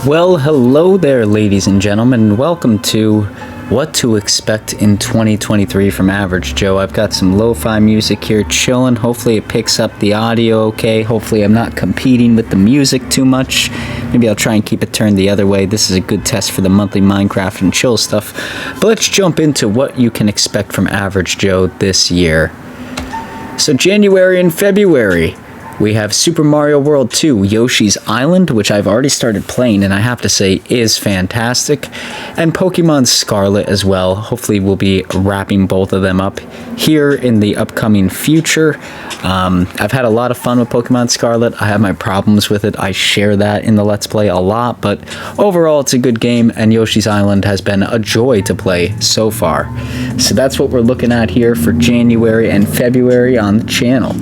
Well, hello there, ladies and gentlemen, and welcome to What to Expect in 2023 from Average Joe. I've got some lo-fi music here chilling. Hopefully it picks up the audio okay. Hopefully I'm not competing with the music too much. Maybe I'll try and keep it turned the other way. This is a good test for the monthly Minecraft and chill stuff. But let's jump into what you can expect from Average Joe this year. So January and February, we have Super Mario World 2, Yoshi's Island, which I've already started playing, and I have to say is fantastic, and Pokemon Scarlet as well. Hopefully we'll be wrapping both of them up here in the upcoming future. I've had a lot of fun with Pokemon Scarlet. I have my problems with it. I share that in the Let's Play a lot, but overall it's a good game, and Yoshi's Island has been a joy to play so far. So that's what we're looking at here for January and February on the channel.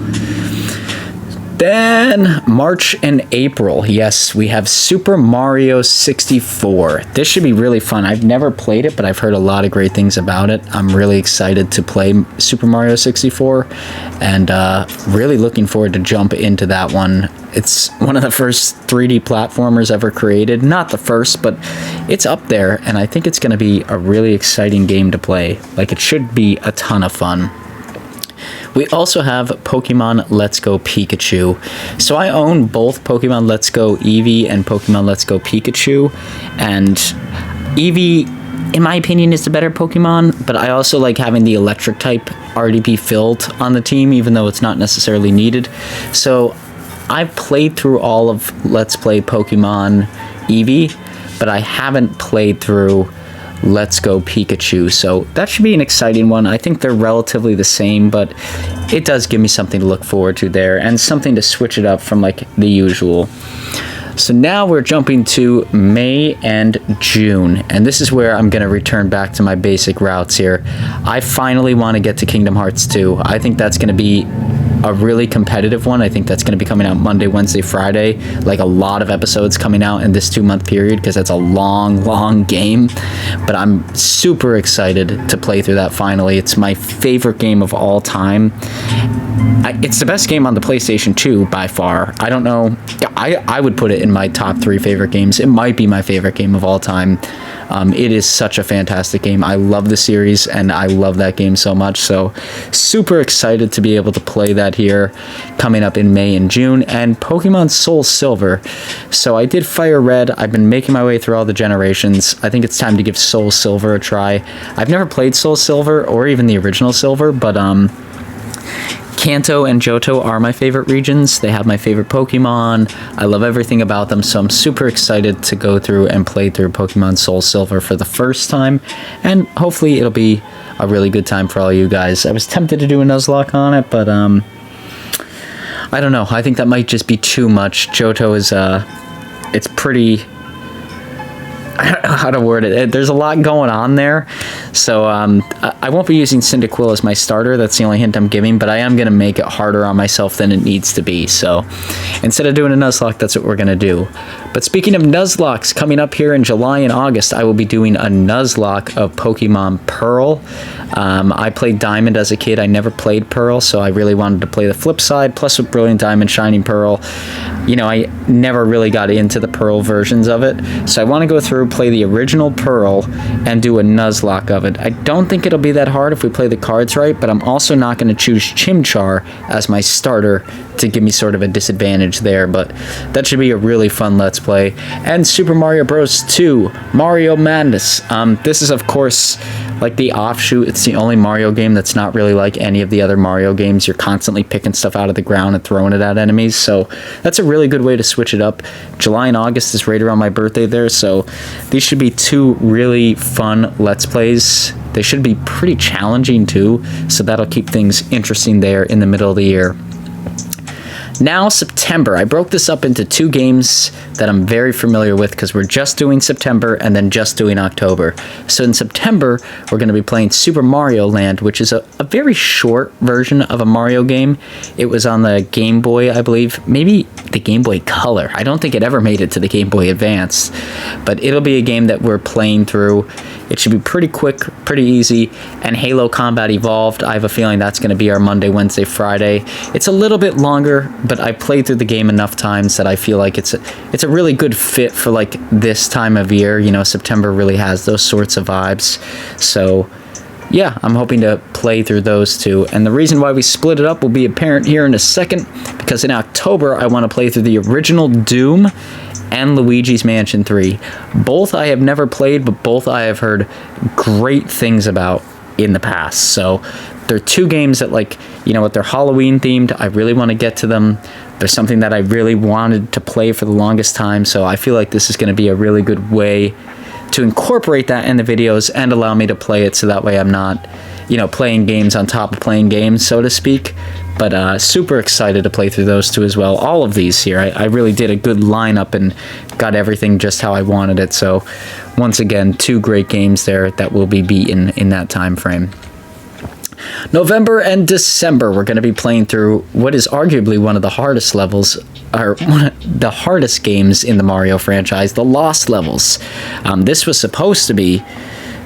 Then March and April, yes, we have Super Mario 64. This should be really fun. I've never played it, but I've heard a lot of great things about it. I'm really excited to play Super Mario 64 and really looking forward to jump into that one. It's one of the first 3D platformers ever created. Not the first, but it's up there, and I think it's going to be a really exciting game to play. Like, it should be a ton of fun. We also have Pokemon Let's Go Pikachu. So I own both Pokemon Let's Go Eevee and Pokemon Let's Go Pikachu. And Eevee, in my opinion, is the better Pokemon, but I also like having the electric type already be filled on the team, even though it's not necessarily needed. So I've played through all of Let's Play Pokemon Eevee, but I haven't played through Let's Go Pikachu, so that should be an exciting one. I think they're relatively the same, but it does give me something to look forward to there, and something to switch it up from like the usual. So now we're jumping to May and June, and this is where I'm going to return back to my basic routes here. I finally want to get to Kingdom Hearts 2. I think that's going to be a really competitive one. I think that's going to be coming out Monday, Wednesday, Friday. Like a lot of episodes coming out in this 2-month period because that's a long game. But I'm super excited to play through that finally. It's my favorite game of all time. It's the best game on the PlayStation 2 by far. I don't know. I would put it in my top 3 favorite games. It might be my favorite game of all time. It is such a fantastic game. I love the series, and I love that game so much. So super excited to be able to play that here coming up in May and June. And Pokemon Soul Silver. So I did Fire Red. I've been making my way through all the generations. I think it's time to give Soul Silver a try. I've never played Soul Silver or even the original Silver, but Kanto and Johto are my favorite regions. They have my favorite Pokemon. I love everything about them, so I'm super excited to go through and play through Pokemon Soul Silver for the first time, and hopefully it'll be a really good time for all you guys. I was tempted to do a Nuzlocke on it, but I don't know. I think that might just be too much. Johto is, it's pretty... how to word it. There's a lot going on there, so I won't be using Cyndaquil as my starter. That's the only hint I'm giving, but I am going to make it harder on myself than it needs to be. So instead of doing a Nuzlocke, that's what we're going to do. But speaking of Nuzlocks, coming up here in July and August, I will be doing a Nuzlocke of Pokemon Pearl. I played Diamond as a kid. I never played Pearl, so I really wanted to play the flip side. Plus with Brilliant Diamond, Shining Pearl, you know, I never really got into the Pearl versions of it. So I want to go through, play the original Pearl, and do a Nuzlocke of it. I don't think it'll be that hard if we play the cards right, but I'm also not going to choose Chimchar as my starter to give me sort of a disadvantage there, but that should be a really fun Let's Play. And Super Mario Bros. 2, Mario Madness. This is, of course, like the offshoot. It's the only Mario game that's not really like any of the other Mario games. You're constantly picking stuff out of the ground and throwing it at enemies, so that's a really good way to switch it up. July and August is right around my birthday there, so these should be 2 really fun Let's Plays. They should be pretty challenging too, so that'll keep things interesting there in the middle of the year. Now September, I broke this up into 2 games that I'm very familiar with because we're just doing September and then just doing October. So in September, we're going to be playing Super Mario Land, which is a very short version of a Mario game. It was on the Game Boy, I believe, maybe the Game Boy Color. I don't think it ever made it to the Game Boy Advance, but it'll be a game that we're playing through. It should be pretty quick, pretty easy, and Halo Combat Evolved, I have a feeling that's going to be our Monday, Wednesday, Friday. It's a little bit longer, but I played through the game enough times that I feel like it's a really good fit for like this time of year. You know, September really has those sorts of vibes. So yeah, I'm hoping to play through those two. And the reason why we split it up will be apparent here in a second, because in October I want to play through the original Doom and Luigi's Mansion 3. Both I have never played, but both I have heard great things about in the past. So they're two games that, like, you know what, they're Halloween themed. I really want to get to them. There's something that I really wanted to play for the longest time, so I feel like this is going to be a really good way to incorporate that in the videos and allow me to play it, so that way I'm not, you know, playing games on top of playing games, so to speak. But super excited to play through those two as well. All of these here, I really did a good lineup and got everything just how I wanted it. So once again, two great games there that will be beaten in that time frame. November and December, we're going to be playing through what is arguably one of the hardest levels, or one of the hardest games in the Mario franchise, the Lost Levels. This was supposed to be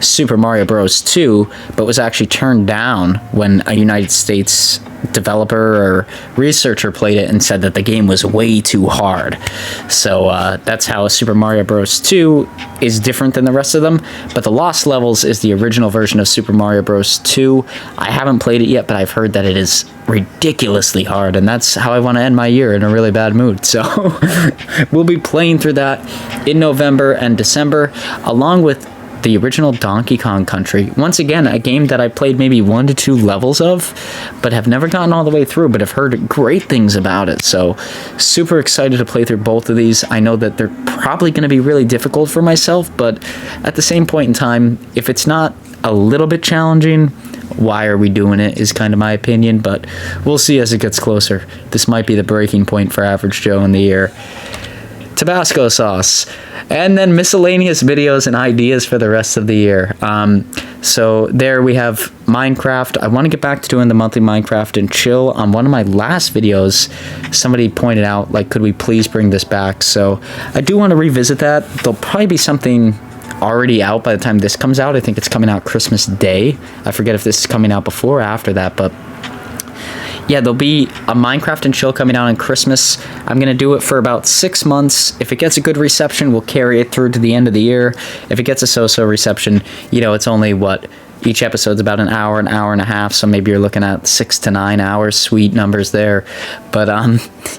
Super Mario Bros. 2, but was actually turned down when a United States developer or researcher played it and said that the game was way too hard. So that's how Super Mario Bros. 2 is different than the rest of them. But the Lost Levels is the original version of Super Mario Bros. 2. I haven't played it yet, but I've heard that it is ridiculously hard, and that's how I want to end my year, in a really bad mood. So we'll be playing through that in November and December, along with the original Donkey Kong Country. Once again, a game that I played maybe 1 to 2 levels of, but have never gotten all the way through, but have heard great things about it. So super excited to play through both of these. I know that they're probably going to be really difficult for myself, but at the same point in time, if it's not a little bit challenging, why are we doing it, is kind of my opinion, but we'll see as it gets closer. This might be the breaking point for Avg Joe in the year. Tabasco sauce, and then miscellaneous videos and ideas for the rest of the year. So there we have Minecraft. I want to get back to doing the monthly Minecraft and chill. On one of my last videos, somebody pointed out, like, could we please bring this back? So I do want to revisit that. There'll probably be something already out by the time this comes out. I think it's coming out Christmas Day. I forget if this is coming out before or after that, but yeah, there'll be a Minecraft and chill coming out on Christmas. I'm going to do it for about 6 months. If it gets a good reception, we'll carry it through to the end of the year. If it gets a so-so reception, you know, it's only, what, each episode's about an hour and a half, so maybe you're looking at 6 to 9 hours. Sweet numbers there. But,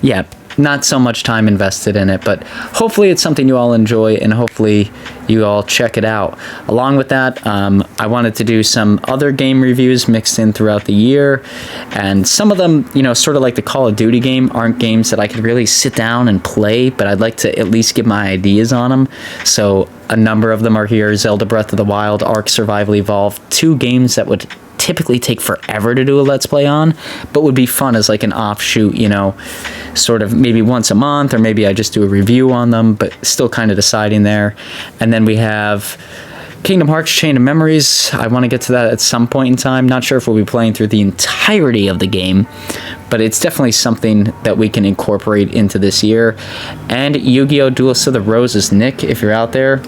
yeah, not so much time invested in it, but hopefully it's something you all enjoy, and hopefully you all check it out. Along with that, I wanted to do some other game reviews mixed in throughout the year, and some of them, you know, sort of like the Call of Duty game, aren't games that I could really sit down and play, but I'd like to at least give my ideas on them. So a number of them are here: Zelda Breath of the Wild, Ark Survival Evolved, 2 games that would typically take forever to do a Let's Play on, but would be fun as like an offshoot, you know, sort of maybe once a month, or maybe I just do a review on them, but still kind of deciding there. And then we have Kingdom Hearts Chain of Memories. I want to get to that at some point in time. Not sure if we'll be playing through the entirety of the game, but it's definitely something that we can incorporate into this year. And Yu-Gi-Oh! Duelist of the Roses. Nick, if you're out there,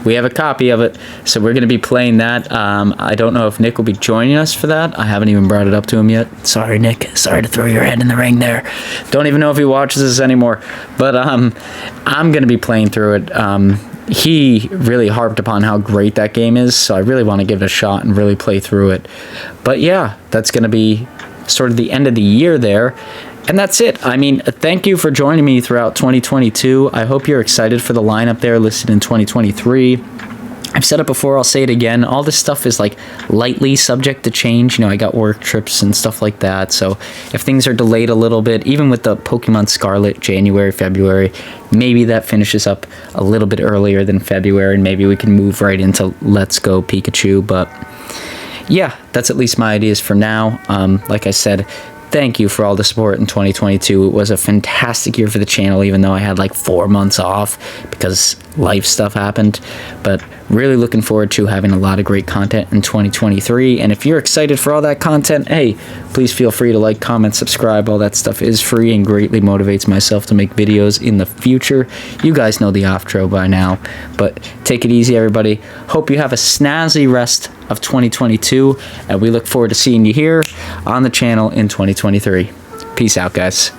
we have a copy of it, so we're going to be playing that. I don't know if Nick will be joining us for that. I haven't even brought it up to him yet. Sorry, Nick. Sorry to throw your head in the ring there. Don't even know if he watches this anymore. But I'm going to be playing through it. He really harped upon how great that game is, so I really want to give it a shot and really play through it. But yeah, that's going to be sort of the end of the year there. And that's it. I mean, thank you for joining me throughout 2022. I hope you're excited for the lineup there listed in 2023. I've said it before, I'll say it again. All this stuff is like lightly subject to change. You know, I got work trips and stuff like that. So if things are delayed a little bit, even with the Pokemon Scarlet, January, February, maybe that finishes up a little bit earlier than February, and maybe we can move right into Let's Go Pikachu. But yeah, that's at least my ideas for now. Like I said, thank you for all the support in 2022. It was a fantastic year for the channel, even though I had like 4 months off because life stuff happened. But really looking forward to having a lot of great content in 2023. And if you're excited for all that content, hey, please feel free to like, comment, subscribe. All that stuff is free and greatly motivates myself to make videos in the future. You guys know the outro by now, but take it easy, everybody. Hope you have a snazzy rest of 2022, and we look forward to seeing you here on the channel in 2023. Peace out, guys.